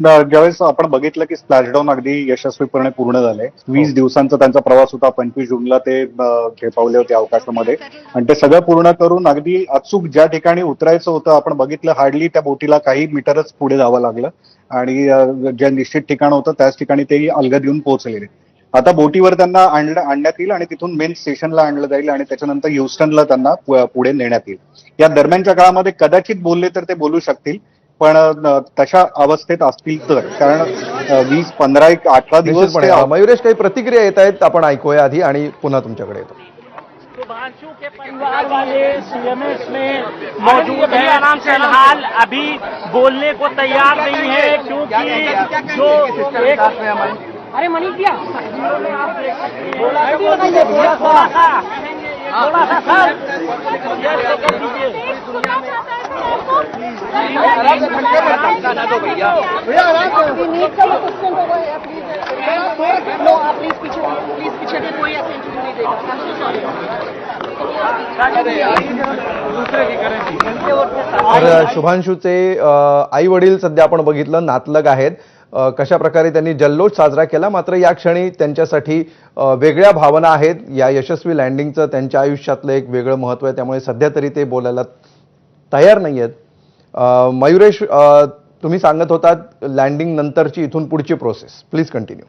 ज्यावेळेस आपण बघितलं की स्प्लॅशडाऊन अगदी यशस्वीपणे पूर्ण झाले, 20 दिवसांचा त्यांचा प्रवास होता. 25 जूनला ते झेपावले होते अवकाशामध्ये आणि ते सगळं पूर्ण करून अगदी अचूक ज्या ठिकाणी उतरायचं होतं आपण बघितलं, हार्डली त्या बोटीला काही मीटरच पुढे जावं लागलं आणि जे निश्चित ठिकाण होतं त्याच ठिकाणी ते अलगद येऊन पोहोचलेले. आता बोटीवर त्यांना आणण्यात येईल आणि तिथून मेन स्टेशनला आणलं जाईल आणि त्याच्यानंतर ह्युस्टनला त्यांना पुढे नेण्यात येईल. या दरम्यानच्या काळामध्ये कदाचित बोलले तर ते बोलू शकतील, पण तशा अवस्थेत असतील तर, कारण 20, 15, 18 दिवस निश्चितपणे ते मयुरेश, काही प्रतिक्रिया येत आहेत, आपण ऐकूया आधी आणि पुन्हा तुमच्याकडे येतो. शुभांशु के परिवार वाले सीएमएस में मौजूद हैं। फिलहाल अभी बोलने को तैयार नहीं है क्योंकि जो एक अरे मनीष भैया थोड़ा सा सर कर दीजिए। तर शुभांशूचे आई वडील सध्या आपण बघितलं नातलग आहेत. कशा प्रकारे त्यांनी जल्लोष साजरा केला, मात्र या क्षणी त्यांच्यासाठी वेगळ्या भावना आहेत. या यशस्वी लँडिंगचं त्यांच्या आयुष्यातलं एक वेगळं महत्त्व आहे, त्यामुळे सध्या तरी ते बोलायला तयार नाही आहेत. मयुरेश, तुम्ही सांगत होतात लँडिंग नंतरची इथून पुढची प्रोसेस, प्लीज कंटिन्यू.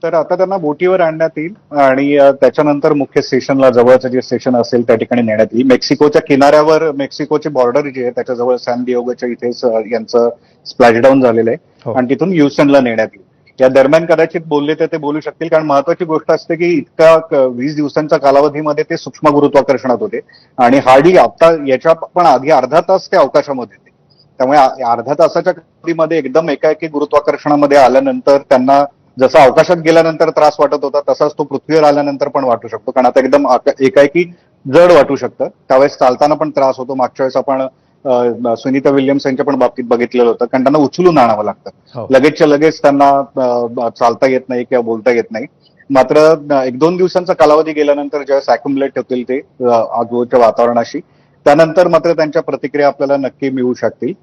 तर आता त्यांना बोटीवर आणण्यात येईल आणि त्याच्यानंतर मुख्य स्टेशनला, जवळचं जे स्टेशन असेल त्या ठिकाणी नेण्यात येईल. मेक्सिकोच्या किनाऱ्यावर, मेक्सिकोची बॉर्डर जी आहे त्याच्याजवळ सॅन डिएगोच्या इथेच यांचं स्प्लॅशडाऊन झालेलं आहे आणि तिथून ह्युस्टनला नेण्यात येईल. या दरम्यान कदाचित बोलले तर ते बोलू शकतील, कारण महत्वाची गोष्ट असते की इतका 20 दिवसांच्या कालावधीमध्ये ते सूक्ष्म गुरुत्वाकर्षणात होते आणि हार्डली आता याच्या पण आधी अर्धा तास ते अवकाशामध्ये होते. त्यामुळे अर्ध्या तासाच्या कालावधीमध्ये एकदम एकाएकी गुरुत्वाकर्षणामध्ये आल्यानंतर त्यांना जसं अवकाशात गेल्यानंतर त्रास वाटत होता तसाच तो पृथ्वीवर आल्यानंतर पण वाटू शकतो, कारण आता एकदम एकाएकी जड वाटू शकतं. त्यावेळेस चालताना पण त्रास होतो. मागच्या वेळेस आपण सुनीता विल्यम्स यांच्या पण बाबतीत बघितलेलं होतं, कारण त्यांना उचलून आणावं लागतं. लगेचच्या लगेच त्यांना चालता येत नाही किंवा बोलता येत नाही. मात्र 1-2 दिवसांचा कालावधी गेल्यानंतर ज्यावेळेस अॅक्युमुलेट होतील ते आजूबाजूच्या वातावरणाशी, त्यानंतर मात्र त्यांच्या प्रतिक्रिया आपल्याला नक्की मिळू शकतील.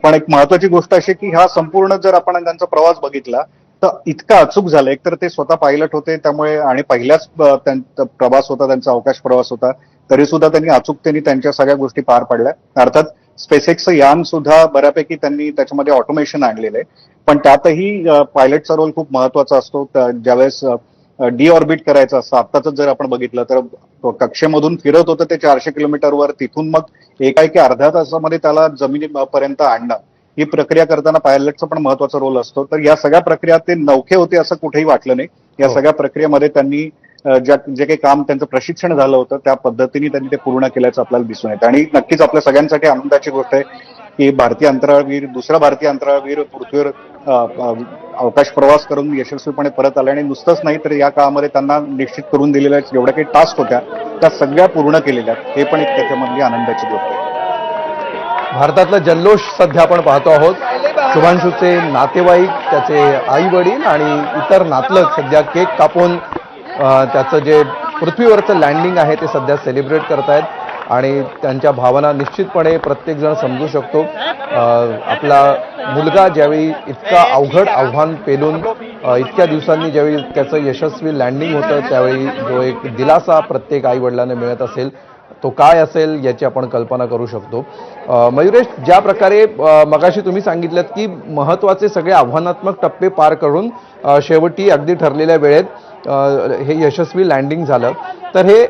पण एक महत्वाची गोष्ट अशी की हा संपूर्ण जर आपण त्यांचा प्रवास बघितला तर इतका अचूक झालं. एकतर ते स्वतः पायलट होते त्यामुळे आणि पहिल्याच त्यांचा प्रवास होता, त्यांचा अवकाश प्रवास होता, तरी सुद्धा त्यांनी अचूकतेने त्यांच्या सगळ्या गोष्टी पार पाडल्या. अर्थात स्पेसएक्सचं यान सुद्धा बऱ्यापैकी त्यांनी त्याच्यामध्ये ऑटोमेशन आणलेलं आहे, पण त्यातही पायलटचा रोल खूप महत्वाचा असतो. ज्यावेळेस डिऑर्बिट करायचं असतं, आत्ताच जर आपण बघितलं तर कक्षेमधून फिरत होतं ते 400 किलोमीटरवर, तिथून मग एकाएकी अर्ध्या तासामध्ये त्याला जमिनीपर्यंत आणणं, ही प्रक्रिया करताना पायलटचा पण महत्वाचा रोल असतो. तर या सगळ्या प्रक्रिया ते नौखे होते असं कुठेही वाटलं नाही. या सगळ्या प्रक्रियेमध्ये त्यांनी जे काही काम त्यांचं प्रशिक्षण झालं होतं त्या पद्धतीने त्यांनी ते पूर्ण केल्याचं आपल्याला दिसून येतं. आणि नक्कीच आपल्या सगळ्यांसाठी आनंदाची गोष्ट आहे की भारतीय अंतराळवीर, दुसरा भारतीय अंतराळवीर पृथ्वीवर अवकाश प्रवास करून यशस्वीपणे परत आले. आणि नुसतंच नाही तर या काळामध्ये त्यांना निश्चित करून दिलेल्या जेवढ्या काही टास्क होत्या त्या सगळ्या पूर्ण केलेल्या, हे पण एक त्याच्यामधली आनंदाची गोष्ट आहे. भारतातला जल्लोष सध्या आपण पाहतो आहोत. शुभांशूचे नातेवाईक, त्याचे आई वडील आणि इतर नातलग सध्या केक कापून त्याचं जे पृथ्वीवरचं लँडिंग आहे ते सध्या सेलिब्रेट करतायत आणि त्यांच्या भावना निश्चितपणे प्रत्येकजण समजू शकतो. आपला मुलगा ज्यावेळी इतका अवघड आव्हान पेलून इतक्या दिवसांनी ज्यावेळी त्याचं यशस्वी लँडिंग होतं त्यावेळी जो एक दिलासा प्रत्येक आई वडिलांना मिळत असेल तो काय असेल याची आपण कल्पना करू शकतो. मयुरेश, ज्या प्रकारे मगाशी तुम्ही सांगितलं की महत्त्वाचे सगळे आव्हानात्मक टप्पे पार करून शेवटी अगदी ठरलेल्या वेळेत हे यशस्वी लँडिंग झालं, तर हे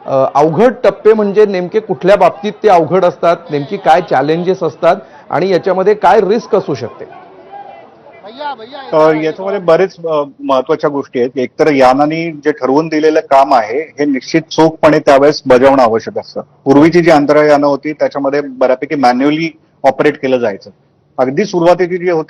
अवघड टप्पे म्हणजे नेमके कुठल्या बाबतीत ते अवघड असतात, नेमकी काय चॅलेंजेस असतात आणि याच्यामध्ये काय रिस्क असू शकते? याच्यामध्ये बरेच महत्वाच्या गोष्टी आहेत. एकतर यानाने जे ठरवून दिलेलं काम आहे हे निश्चित चोखपणे त्यावेळेस बजावणं आवश्यक असतं. पूर्वीची जी अंतराळ यानं होती त्याच्यामध्ये बऱ्यापैकी मॅन्युअली ऑपरेट केलं जायचं. अगदी सुरुवातीची जी होती